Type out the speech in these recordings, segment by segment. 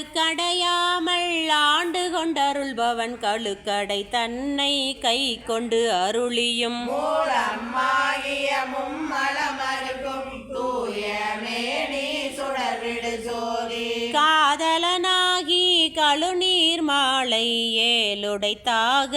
கடுக்கடையாமல் ஆண்டு கொண்டருள்பவன் கழுக்கடை தன்னை கை கொண்டு அருளியும் மூலமாகிய மும்மலமருக்கும் தூய மேனி சுடர்விடு ஜோதி காதலனாகி கழுநீர் மாலை ஏழுடைத்தாக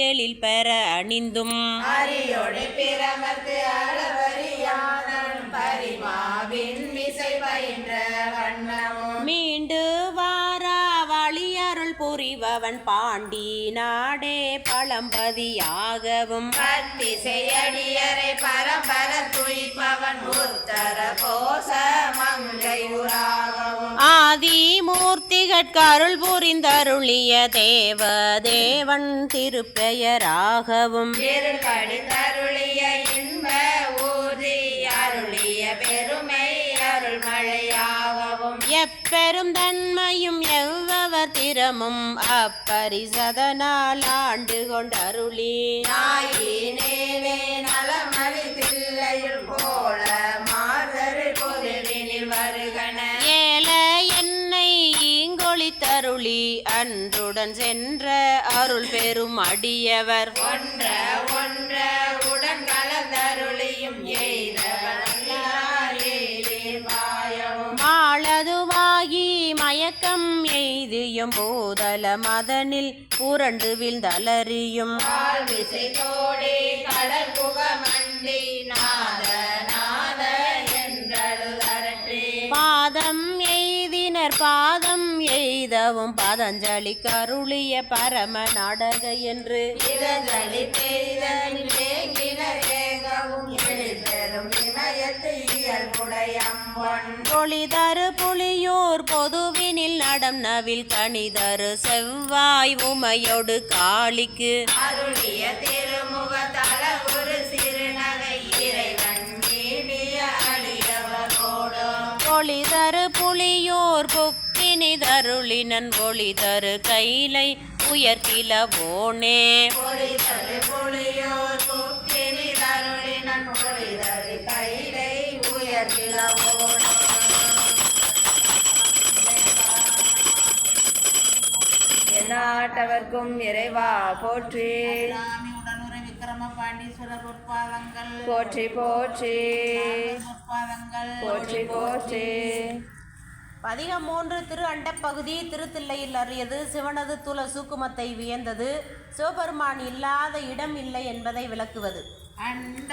எழில் பெற அணிந்தும் அரியோடு பிரமத்து அளவரியானன் பரிமாவின் மிசை பயின்ற வண்ணமும் மீண்டு வாரா வழியருள் புரிபவன் பாண்டி நாடே பழம்பதியாகவும் பத்திசையடியரை பரம்பர துய்ப்பவன் உத்தர கோச மங்கையுராகவும் ஆதிமூர்த்திகட்கருள் புரிந்தருளிய தேவ தேவன் திருப்பெயராகவும் இருள் கடிந்தருளிய இன்ப ஊதி அருளிய பெருமை அருள் மழையாகவும் எப்பெரும் தன்மையும் எவ்வவர் திறமும் அப்பரிசதனால் ஆண்டு கொண்டருளி நாயினேனே நலமணி தில்லையுள் போல மாதரு பொதுவினில் வருகன ஏல என்னை ஈங்கொழித்தருளி அன்றுடன் சென்ற அருள் பெரும் அடியவர் ஒன்ற ஒன்ற உடன் கலந்தருளியும் மாளதுவாகி மயக்கம் எய்தியும் போதல மதனில் புரண்டு வீழ்ந்தலறியும் விசை தோடி கடல் புக மண்டி நாத நாத என்றழுதரற்றி பாதம் எய்தினர் பாதம் எய்தவும் பதஞ்சலி கருளிய பரம நாடக என்று இதழி பெய்தனில் ஏங்கினர் ஏகவும் எழில்பெறும் இமயத்து இயல்புடையம்பொன் பொழிதரு புலியூர் பொதுவினில் நடம் நவில் கணிதரு செவ்வாய் உமையோடு காளிக்கு அருளிய திருமுக தளவுரு சிறுநகை இறைவன் நீடிய அடியவரோடும் பொழிதரு புலியூர் பொக்கினிதருளினன் ஒளிதரு கைலை உயர்கிலவோனே பொழிதரு பொழியோர் குக்கினி தருளினன் பொழிதரு கைலை உயர்கிலவோடும் நாட்டவர்க்கும் இறைவா போற்றி உடனுரை விக்கிரம பாண்டீஸ்வரர் பொற்பாதங்கள் போற்றி போற்றி பொற்பாதங்கள் போற்றி போற்றி. பதிகம் 3 திரு அண்டப்பகுதி திருத்தில்லையில் அறியது சிவனது துல சூக்குமத்தை வியந்தது சிவபெருமான் இல்லாத இடம் இல்லை என்பதை விளக்குவது. அண்ட